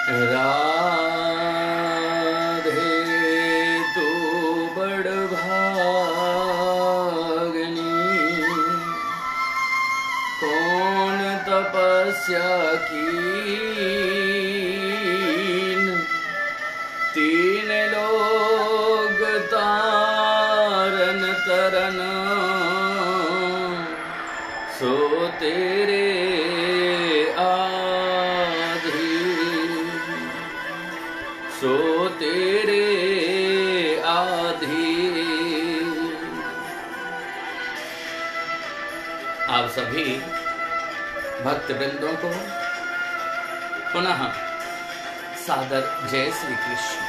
राधे तू बड़ भागनी, कौन तपस्या कीन, तीन लोग तारन तरन, सो तेरे सो तेरे आधीन। आप सभी भक्त वृंदों को पुनः सादर जय श्री कृष्ण।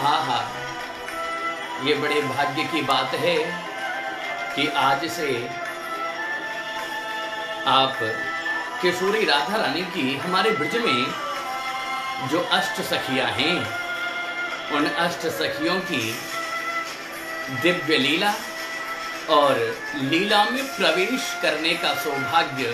आहा, ये बड़े भाग्य की बात है कि आज से आप किशोरी राधा रानी की हमारे ब्रज में जो अष्ट सखियां हैं, उन अष्ट सखियों की दिव्य लीला और लीला में प्रवेश करने का सौभाग्य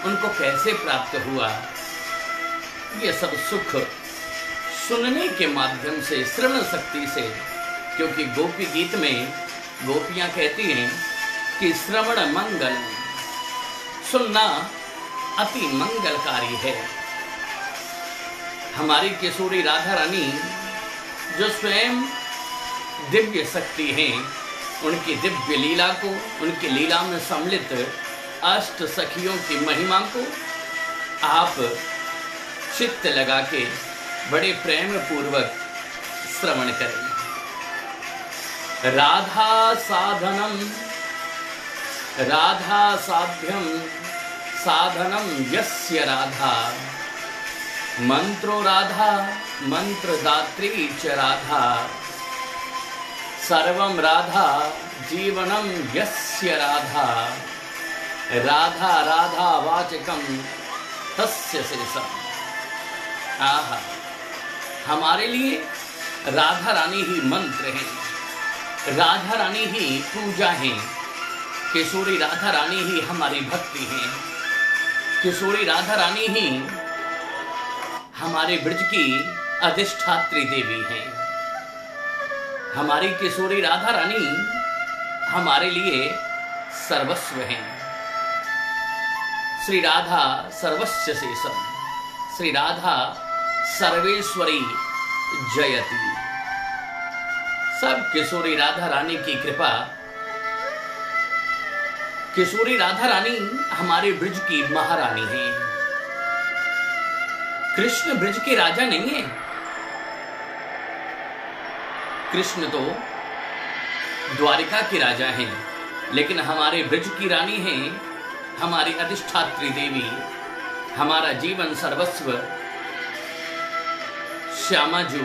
उनको कैसे प्राप्त हुआ, ये सब सुख सुनने के माध्यम से, श्रवण शक्ति से। क्योंकि गोपी गीत में गोपियां कहती हैं कि श्रवण मंगल, सुनना अति मंगलकारी है। हमारी किशोरी राधा रानी जो स्वयं दिव्य शक्ति हैं, उनकी दिव्य लीला को, उनकी लीला में सम्मिलित अष्ट सखियों की महिमा को आप चित्त लगा के बड़े प्रेम पूर्वक श्रवण करें। राधा साधनम, राधा साध्यम साधनम यस्य राधा, मंत्रो राधा मंत्रदात्री च राधा, सर्वं राधा जीवनम यस्य राधा, राधा राधा वाचकम तस्य शेषम। आहा, हमारे लिए राधा रानी ही मंत्र है, राधा रानी ही पूजा है, किशोरी राधा रानी ही हमारी भक्ति है, किशोरी राधा रानी ही हमारे ब्रज की अधिष्ठात्री देवी है। हमारी किशोरी राधा रानी हमारे लिए सर्वस्व है। श्री राधा सर्वस्य शेषम, श्री राधा सर्वेश्वरी जयति। सब किशोरी राधा रानी की कृपा। किशोरी राधा रानी हमारे ब्रज की महारानी है। कृष्ण ब्रज के राजा नहीं है। कृष्ण तो द्वारिका के राजा हैं, लेकिन हमारे ब्रज की रानी है, हमारी अधिष्ठात्री देवी, हमारा जीवन सर्वस्व श्यामाजू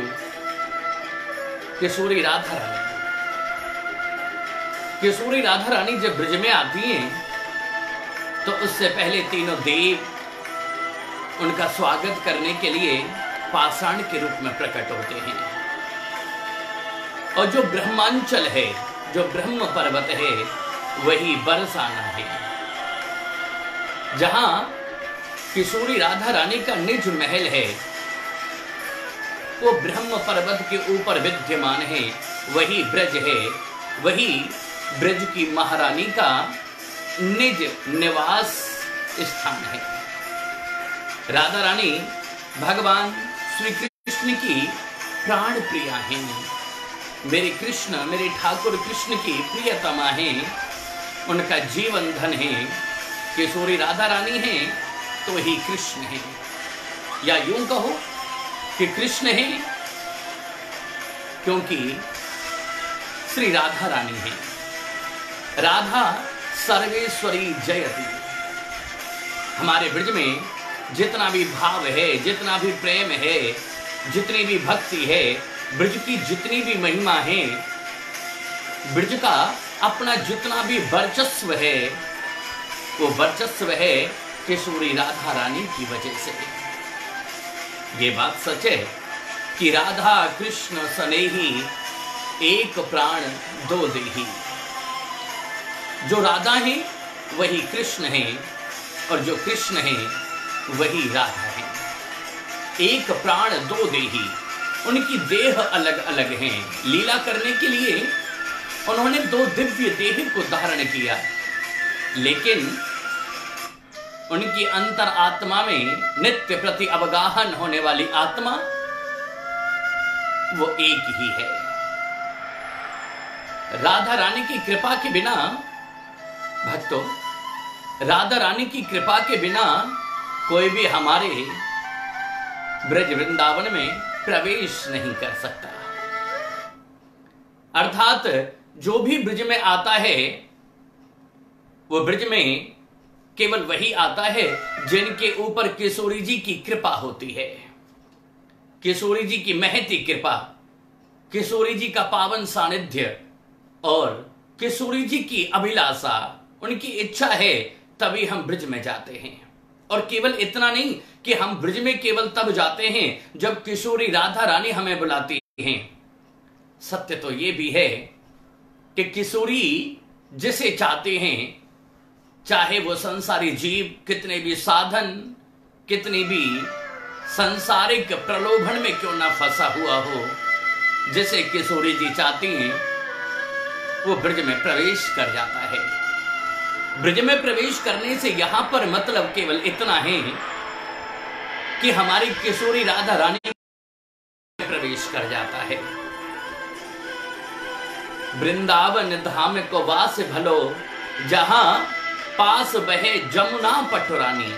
किशोरी राधा रानी। किशोरी राधा रानी जब ब्रज में आती हैं तो उससे पहले तीनों देव उनका स्वागत करने के लिए पाषाण के रूप में प्रकट होते हैं। और जो ब्रह्मांचल है, जो ब्रह्म पर्वत है, वही बरसाना है, जहां किशोरी राधा रानी का निज महल है, वो ब्रह्म पर्वत के ऊपर विद्यमान है। वही ब्रज है, वही ब्रज की महारानी का निज निवास स्थान है। राधा रानी भगवान श्री कृष्ण की प्राण प्रिया हैं। मेरे कृष्ण, मेरे ठाकुर कृष्ण की प्रियतमा हैं, उनका जीवन धन है। किशोरी राधा रानी है तो वही कृष्ण है, या यूं कहो कि कृष्ण है क्योंकि श्री राधा रानी है। राधा सर्वेश्वरी जयति। हमारे ब्रज में जितना भी भाव है, जितना भी प्रेम है, जितनी भी भक्ति है, ब्रज की जितनी भी महिमा है, ब्रज का अपना जितना भी वर्चस्व है, वो वर्चस्व है किशोरी राधा रानी की वजह से। ये बात सच है कि राधा कृष्ण सनेही, एक प्राण दो देही। जो राधा है वही कृष्ण है, और जो कृष्ण है वही राधा है। एक प्राण दो देही, उनकी देह अलग अलग हैं। लीला करने के लिए उन्होंने दो दिव्य देह को धारण किया, लेकिन उनकी अंतर आत्मा में नित्य प्रति अवगाहन होने वाली आत्मा वो एक ही है। राधा रानी की कृपा के बिना भक्तों, राधा रानी की कृपा के बिना कोई भी हमारे ब्रज वृंदावन में प्रवेश नहीं कर सकता। अर्थात जो भी ब्रज में आता है वो ब्रज में केवल वही आता है जिनके ऊपर किशोरी जी की कृपा होती है। किशोरी जी की महती कृपा, किशोरी जी का पावन सानिध्य और किशोरी जी की अभिलाषा, उनकी इच्छा है, तभी हम ब्रज में जाते हैं। और केवल इतना नहीं कि हम ब्रज में केवल तब जाते हैं जब किशोरी राधा रानी हमें बुलाती हैं। सत्य तो यह भी है कि किशोरी जिसे चाहते हैं, चाहे वो संसारी जीव कितने भी साधन, कितनी भी सांसारिक प्रलोभन में क्यों ना फंसा हुआ हो, जिसे किशोरी जी चाहती हैं वो ब्रज में प्रवेश कर जाता है। ब्रज में प्रवेश करने से यहां पर मतलब केवल इतना है कि हमारी किशोरी राधा रानी प्रवेश कर जाता है। वृंदावन धाम को वास भलो, जहां पास बहे जमुना पटुरानी,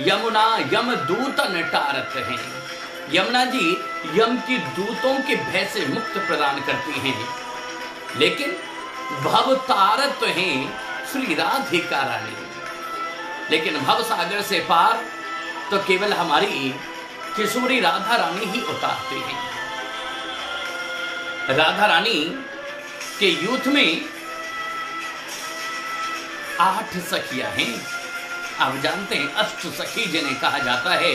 यमुना यम दूतन टारत हैं। यमुना जी यम की दूतों के भय से मुक्त प्रदान करती हैं, लेकिन भव तारत हैं श्री राधिका रानी। लेकिन भव सागर से पार तो केवल हमारी किशोरी राधा रानी ही उतारती हैं। राधा रानी के यूथ में 8 सखियां हैं। आप जानते हैं अष्ट सखी जिन्हें कहा जाता है।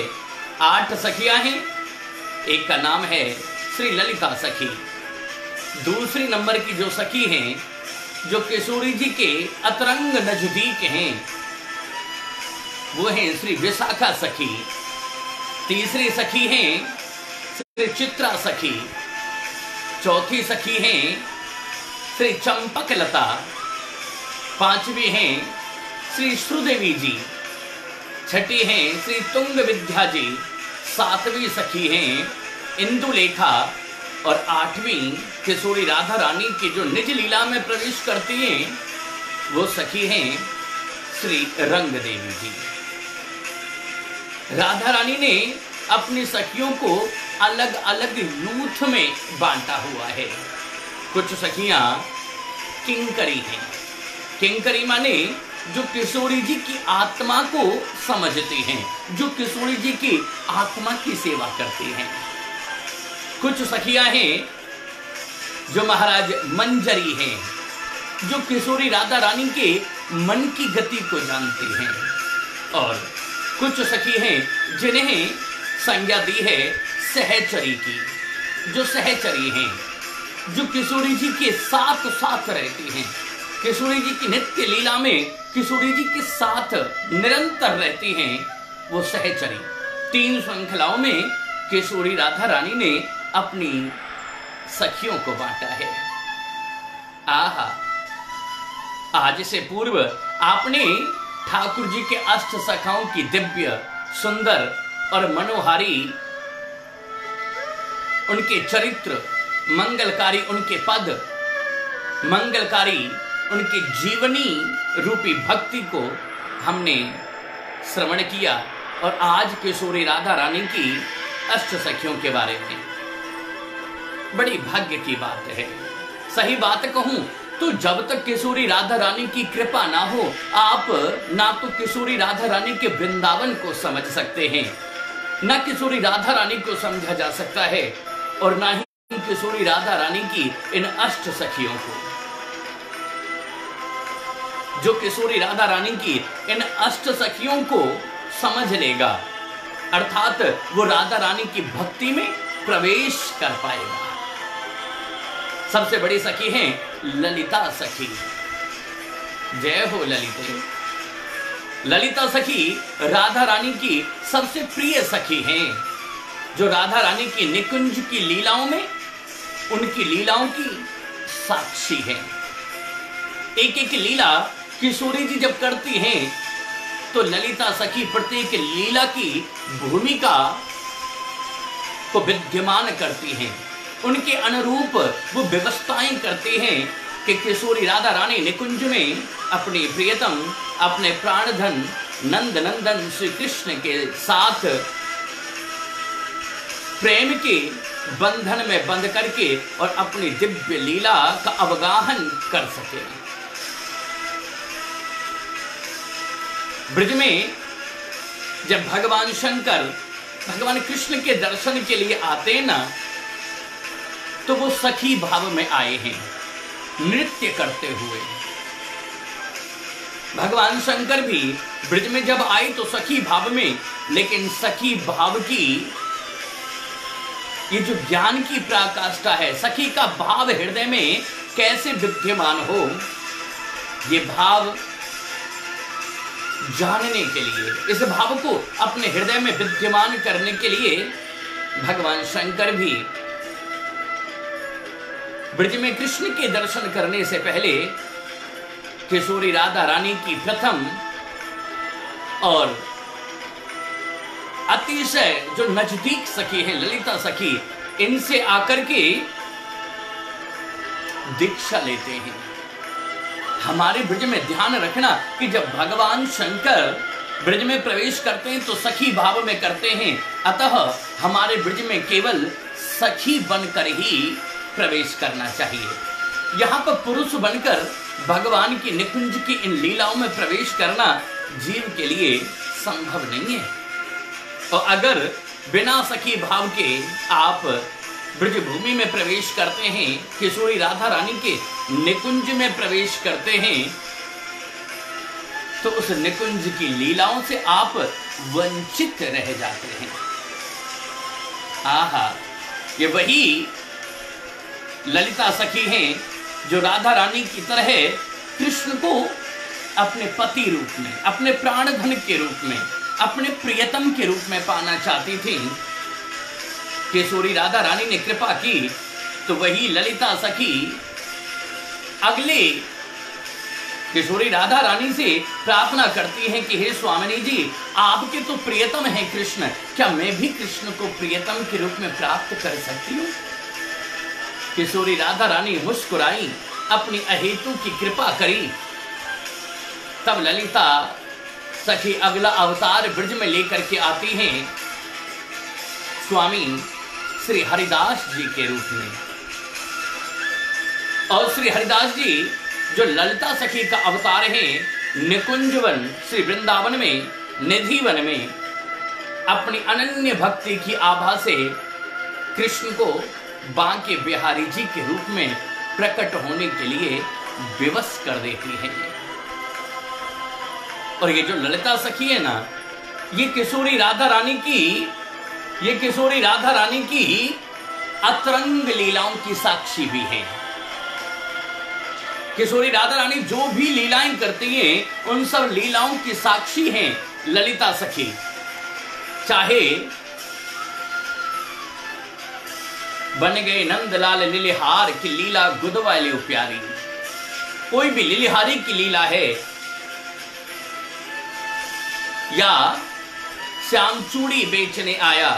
8 सखियां हैं। एक का नाम है श्री ललिता सखी। दूसरी नंबर की जो सखी हैं, जो किशोरी जी के अतरंग नजदीक हैं, वो हैं श्री विशाखा सखी। तीसरी सखी हैं श्री चित्रा सखी। चौथी सखी हैं श्री चंपक लता। 5वीं हैं श्री श्रुदेवी जी। छठी हैं श्री तुंग विद्या जी। 7वीं सखी हैं इंदुलेखा। और 8वीं किशोरी राधा रानी की जो निज लीला में प्रवेश करती हैं, वो सखी हैं श्री रंग देवी जी। राधा रानी ने अपनी सखियों को अलग अलग यूथ में बांटा हुआ है। कुछ सखियां किंकरी हैं। किंकरी माने जो किशोरी जी की आत्मा को समझती हैं, जो किशोरी जी की आत्मा की सेवा करती हैं। कुछ सखियां हैं जो महाराज मंजरी हैं, जो किशोरी राधा रानी के मन की गति को जानती हैं। और कुछ सखी हैं जिन्हें संज्ञा दी है सहचरी की, जो सहचरी हैं, जो किशोरी जी के साथ साथ रहती हैं, किशोरी जी की नित्य लीला में किशोरी जी के साथ निरंतर रहती हैं, वो सहचरी। 3 श्रृंखलाओं में किशोरी राधा रानी ने अपनी सखियों को बांटा है। आहा, आज से पूर्व आपने ठाकुर जी के अष्ट सखाओं की दिव्य, सुंदर और मनोहारी उनके चरित्र, मंगलकारी उनके पद, मंगलकारी उनके जीवनी रूपी भक्ति को हमने श्रवण किया। और आज किशोरी राधा रानी की अष्ट सखियों के बारे में बड़ी भाग्य की बात है। सही बात कहूं तो जब तक किशोरी राधा रानी की कृपा ना हो, आप ना तो किशोरी राधा रानी के वृंदावन को समझ सकते हैं, ना किशोरी राधा रानी को समझा जा सकता है, और ना ही किशोरी राधा रानी की इन अष्ट सखियों को। जो किशोरी राधा रानी की इन अष्ट सखियों को समझ लेगा, अर्थात वो राधा रानी की भक्ति में प्रवेश कर पाएगा। सबसे बड़ी सखी हैं ललिता सखी। जय हो ललिते। ललिता सखी राधा रानी की सबसे प्रिय सखी हैं, जो राधा रानी की निकुंज की लीलाओं में उनकी लीलाओं की साक्षी हैं। एक एक लीला किशोरी जी जब करती हैं तो ललिता सखी प्रत्येक लीला की भूमिका को विद्यमान करती हैं, उनके अनुरूप वो व्यवस्थाएं करते हैं कि किशोरी राधा रानी निकुंज में अपने प्रियतम, अपने प्राणधन नंद नंदन श्री कृष्ण के साथ प्रेम के बंधन में बंध करके और अपनी दिव्य लीला का अवगाहन कर सके। ब्रज में जब भगवान शंकर भगवान कृष्ण के दर्शन के लिए आते ना, तो वो सखी भाव में आए हैं, नृत्य करते हुए। भगवान शंकर भी ब्रज में जब आए तो सखी भाव में, लेकिन सखी भाव की ये जो ज्ञान की पराकाष्ठा है, सखी का भाव हृदय में कैसे विद्यमान हो, ये भाव जानने के लिए, इस भाव को अपने हृदय में विद्यमान करने के लिए भगवान शंकर भी ब्रज में कृष्ण के दर्शन करने से पहले किशोरी राधा रानी की प्रथम और अतिशय जो नजदीक सखी है ललिता सखी, इनसे आकर के दीक्षा लेते हैं। हमारे ब्रज में ध्यान रखना कि जब भगवान शंकर ब्रज में प्रवेश करते हैं तो सखी भाव में करते हैं, अतः हमारे ब्रज में केवल सखी बनकर ही प्रवेश करना चाहिए। यहाँ पर पुरुष बनकर भगवान की निकुंज की इन लीलाओं में प्रवेश करना जीव के लिए संभव नहीं है। और अगर बिना सखी भाव के आप ब्रज भूमि में प्रवेश करते हैं, किशोरी राधा रानी के निकुंज में प्रवेश करते हैं, तो उस निकुंज की लीलाओं से आप वंचित रह जाते हैं। आहा, ये वही ललिता सखी हैं जो राधा रानी की तरह कृष्ण को अपने पति रूप में, अपने प्राणधन के रूप में, अपने प्रियतम के रूप में पाना चाहती थी। किशोरी राधा रानी ने कृपा की तो वही ललिता सखी अगले किशोरी राधा रानी से प्रार्थना करती है कि हे स्वामिनी जी, आपके तो प्रियतम हैं कृष्ण, क्या मैं भी कृष्ण को प्रियतम के रूप में प्राप्त कर सकती हूँ? किशोरी राधा रानी मुस्कुराई, अपनी अहेतु की कृपा करी। तब ललिता सखी अगला अवतार ब्रज में लेकर के आती हैं स्वामी श्री हरिदास जी के रूप में। और श्री हरिदास जी जो ललिता सखी का अवतार है, निकुंजवन श्री वृंदावन में, निधिवन में अपनी अनन्य भक्ति की आभा से कृष्ण को बांके बिहारी जी के रूप में प्रकट होने के लिए विवश कर देती है। और ये जो ललिता सखी है ना, ये किशोरी राधा रानी की अतरंग लीलाओं की साक्षी भी है। किशोरी राधा रानी जो भी लीलाएं करती हैं, उन सब लीलाओं की साक्षी हैं ललिता सखी। चाहे बन गए नंदलाल लिलिहार की लीला गुदवाली प्यारी, कोई भी लिलिहारी की लीला है, या श्याम चूड़ी बेचने आया,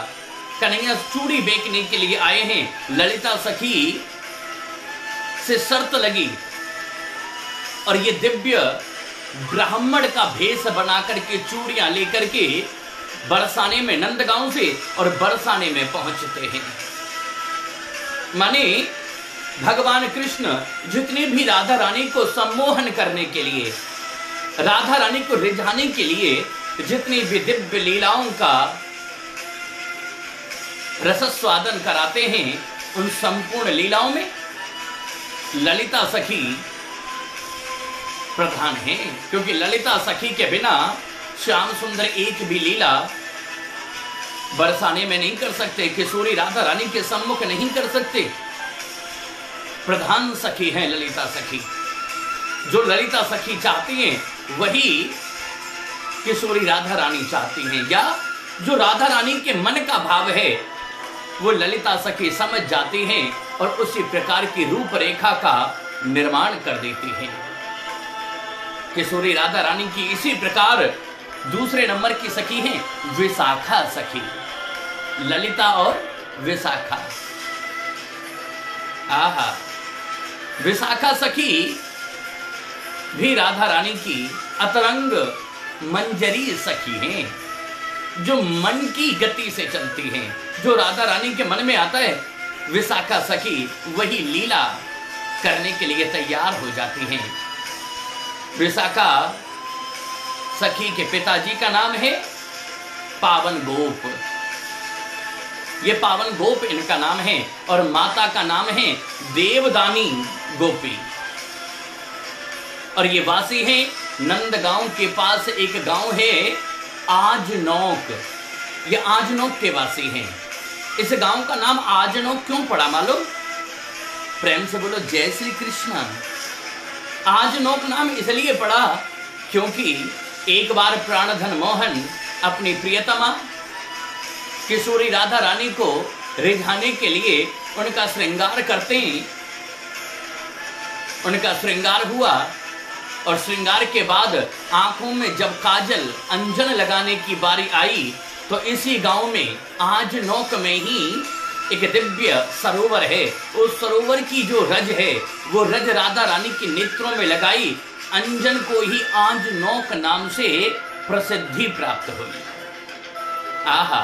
कन्हैया चूड़ी बेचने के लिए आए हैं, ललिता सखी से शर्त लगी और ये दिव्य ब्राह्मण का भेष बना करके चूड़ियां लेकर के बरसाने में, नंदगांव से और बरसाने में पहुंचते हैं। माने भगवान कृष्ण जितने भी राधा रानी को सम्मोहन करने के लिए, राधा रानी को रिझाने के लिए जितनी भी दिव्य लीलाओं का रसस्वादन कराते हैं, उन संपूर्ण लीलाओं में ललिता सखी प्रधान है। क्योंकि ललिता सखी के बिना श्याम सुंदर एक भी लीला बरसाने में नहीं कर सकते, किशोरी राधा रानी के सम्मुख नहीं कर सकते। प्रधान सखी है ललिता सखी। जो ललिता सखी चाहती हैं वही किशोरी राधा रानी चाहती हैं, या जो राधा रानी के मन का भाव है वो ललिता सखी समझ जाती हैं और उसी प्रकार की रूपरेखा का निर्माण कर देती हैं। किशोरी राधा रानी की इसी प्रकार दूसरे नंबर की सखी हैं विशाखा सखी। ललिता और विशाखा, आहा, विशाखा सखी भी राधा रानी की अतरंग मंजरी सखी हैं, जो मन की गति से चलती हैं। जो राधा रानी के मन में आता है विशाखा सखी वही लीला करने के लिए तैयार हो जाती हैं। विशाखा सखी के पिताजी का नाम है पावन गोप, ये पावन गोप इनका नाम है, और माता का नाम है देवदानी गोपी। और ये वासी हैं नंदगांव के पास एक गांव है आजनौक, ये आजनौक के वासी हैं। इस गांव का नाम आजनौक क्यों पड़ा मालूम? प्रेम से बोलो जय श्री कृष्ण। आजनौक नाम इसलिए पड़ा क्योंकि एक बार प्राणधन मोहन अपनी प्रियतमा किशोरी राधा रानी को रिझाने के लिए उनका श्रृंगार करते हैं। उनका श्रृंगार हुआ और श्रृंगार के बाद आंखों में जब काजल अंजन लगाने की बारी आई तो इसी गांव में आजनौक में ही एक दिव्य सरोवर है। उस सरोवर की जो रज है वो रज राधा रानी के नेत्रों में लगाई, अंजन को ही आजनौक नाम से प्रसिद्धि प्राप्त हुई। आहा,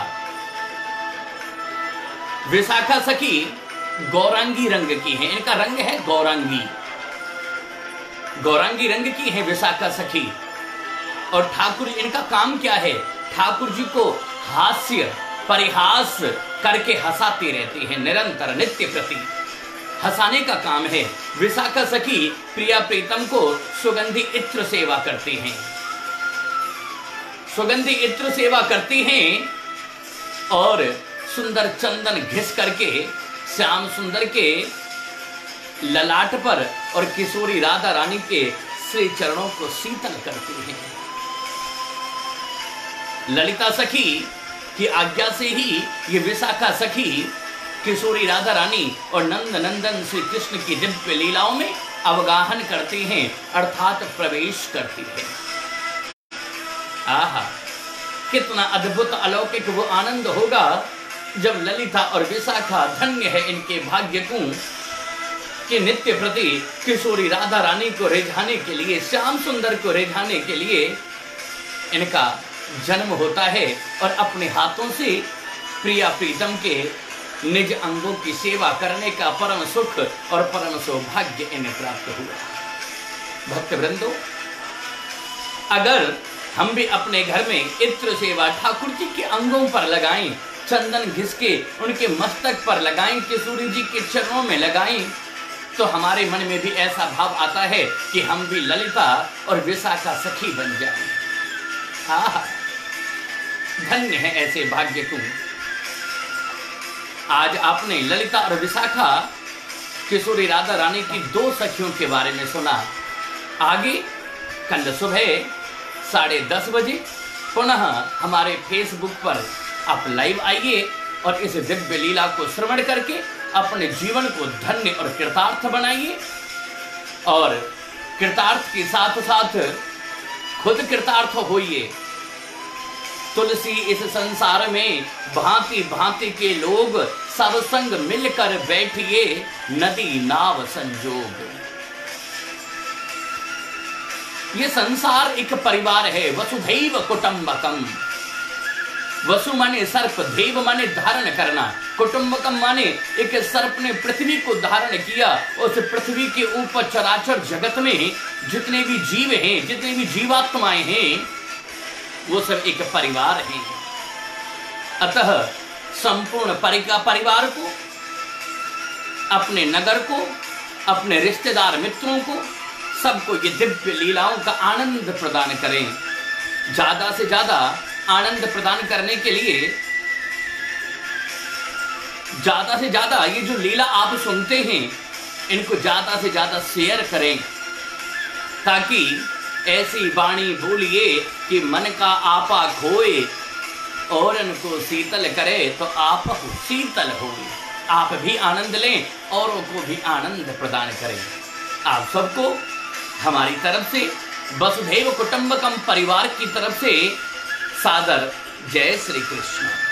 विशाखा सखी गौरांगी रंग की है, इनका रंग है गौरांगी, गौरांगी रंग की है विशाखा सखी। और ठाकुर इनका काम क्या है? ठाकुर जी को हास्य परिहास करके हंसाती रहती है, निरंतर नित्य प्रति हंसाने का काम है। विशाखा सखी प्रिया प्रीतम को सुगंधी इत्र सेवा करती हैं, सुगंधी इत्र सेवा करती हैं और सुंदर चंदन घिस करके श्याम सुंदर के ललाट पर और किशोरी राधा रानी के श्री चरणों को शीतल करती हैं। ललिता सखी की आज्ञा से ही ये विशाखा सखी किशोरी राधा रानी और नंद नंदन श्री कृष्ण की दिव्य लीलाओं में अवगाहन करती हैं, अर्थात प्रवेश करती है। आहा, कितना अद्भुत अलौकिक वो आनंद होगा जब ललिता और विशाखा, धन्य है इनके भाग्य को कि नित्य प्रति किशोरी राधा रानी को रिझाने के लिए, श्याम सुंदर को रिझाने के लिए इनका जन्म होता है और अपने हाथों से प्रिया प्रीतम के निज अंगों की सेवा करने का परम सुख और परम सौभाग्य इन्हें प्राप्त हुआ। भक्त वृंदो, अगर हम भी अपने घर में इत्र सेवा ठाकुर जी के अंगों पर लगाएं, चंदन घिस के उनके मस्तक पर लगाएं, किशोरी जी के चरणों में लगाएं, तो हमारे मन में भी ऐसा भाव आता है कि हम भी ललिता और विशाखा सखी बन जाएं। आहा, धन्य है ऐसे भाग्य को। आज आपने ललिता और विशाखा किशोरी राधा रानी की दो सखियों के बारे में सुना। आगे कल सुबह 10:30 बजे पुनः हमारे फेसबुक पर आप लाइव आइए और इस दिव्य लीला को श्रवण करके अपने जीवन को धन्य और कृतार्थ बनाइए, और कृतार्थ के साथ साथ खुद कृतार्थ होइए। तुलसी इस संसार में भांति भांति के लोग, सब संग मिलकर बैठिए नदी नाव संजोग। ये संसार एक परिवार है, वसुधैव कुटुंबकम। वसु माने सर्प, देव माने धारण करना, कुटुंबकम माने एक सर्प ने पृथ्वी को धारण किया। उस पृथ्वी के ऊपर चराचर जगत में जितने भी जीव हैं, जितने भी जीवात्माएं हैं, वो सब एक परिवार हैं। अतः संपूर्ण परिवार को, अपने नगर को, अपने रिश्तेदार मित्रों को, सबको ये दिव्य लीलाओं का आनंद प्रदान करें। ज्यादा से ज्यादा आनंद प्रदान करने के लिए ज्यादा से ज्यादा ये जो लीला आप सुनते हैं इनको ज्यादा से ज्यादा शेयर करें, ताकि ऐसी वाणी बोलिए कि मन का आपा खोए और उनको शीतल करे तो आप शीतल होए। आप भी आनंद लें, औरों को भी आनंद प्रदान करें। आप सबको हमारी तरफ से, वसुधैव कुटुंबकम परिवार की तरफ से सादर जय श्री कृष्ण।